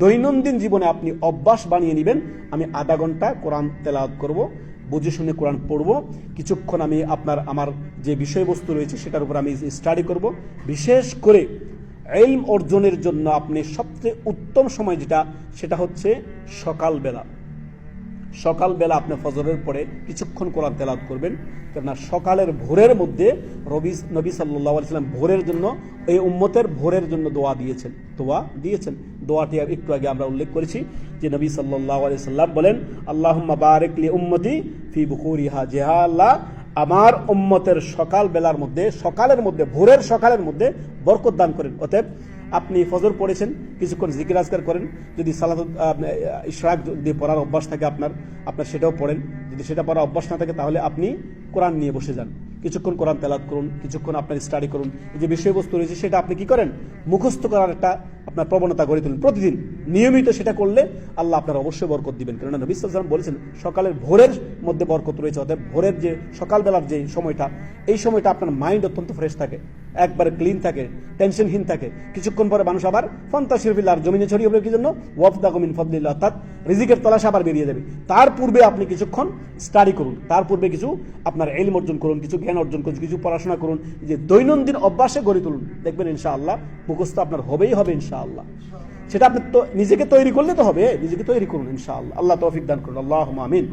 দৈনন্দিন জীবনে আপনি অভ্যাস বানিয়ে নেবেন, আমি আধা ঘন্টা কোরআন তেলাওয়াত করব, বুঝে শুনে কোরআন পড়ব, কিছুক্ষণ আমি আমার যে বিষয়বস্তু রয়েছে সেটার উপর আমি স্টাডি করব। বিশেষ করে ইলম অর্জনের জন্য আপনি সবচেয়ে উত্তম সময় সেটা হচ্ছে সকালবেলা। সকালবেলা আপনি ফজরের পরে কিছুক্ষণ কোরআন তেলাওয়াত করবেন, কেননা সকালের ভোরের মধ্যে নবী সাল্লাল্লাহু আলাইহি ওয়াসাল্লাম ভোরের জন্য, এই উম্মতের ভোরের জন্য দোয়া দিয়েছেন। দোয়াটি একটু আগে আমরা উল্লেখ করেছি যে নবী সাল্লাল্লাহু আলাইহি ওয়াসাল্লাম বলেন, আল্লাহুম্মা বারিক লি উম্মতি ফি বুকুরিহা, যে আল্লাহ আমার উম্মতের সকালের মধ্যে ভোরের সকালের মধ্যে বরকত দান করেন। অতএব আপনি ফজর পড়েছেন, কিছুক্ষণ জিকির আজকার করেন, যদি সালাত ইশরাক দিয়ে পড়ার অভ্যাস থাকে আপনার সেটাও পড়েন, যদি সেটা পড়ার অভ্যাস না থাকে তাহলে আপনি কোরআন নিয়ে বসে যান, কিছুক্ষণ কোরআন তেলাওয়াত করুন, কিছুক্ষণ আপনার স্টাডি করুন। যে বিষয়বস্তু রয়েছে সেটা আপনি কি করেন, মুখস্থ করার একটা আপনার প্রবণতা গড়ে তুলুন প্রতিদিন, নিয়মিত সেটা করলে আল্লাহ আপনার অবশ্যই বরকত দিবেন। কেননা নবী সাল্লাল্লাহু আলাইহি ওয়াসাল্লাম বলেছেন সকালের ভোরের মধ্যে বরকত রয়েছে। অতএব ভোরের যে সকালবেলার যে সময়টা, এই সময়টা আপনার মাইন্ড অত্যন্ত ফ্রেশ থাকে, একবারে ক্লিন থাকে, টেনশনহীন থাকে। কিছুক্ষণ পরে মানুষ আবার ফান্তাশির ফিল আরদ, জমিনে ছড়িয়ে পড়বে, কি জন্য? ওয়াবতাগু মিন ফাদলিল্লাহ, অর্থাৎ রিজিকের তলাশে আবার বেরিয়ে যাবে। তার পূর্বে আপনি কিছুক্ষণ স্টাডি করুন, তার পূর্বে কিছু আপনার ইলম অর্জন করুন, কিছু জ্ঞান অর্জন করুন, কিছু পড়াশোনা করুন, যে দৈনন্দিন অভ্যাসে গড়ে তুলুন। দেখবেন ইনশাআল্লাহ মুখস্থ আপনার হবেই হবে ইনশাআল্লাহ। সেটা আপনি তো নিজেকে তৈরি করলে তো হবে, নিজেকে তৈরি করুন ইনশাআল্লাহ। আল্লাহ তৌফিক দান করুন, আল্লাহুম্মা আমিন।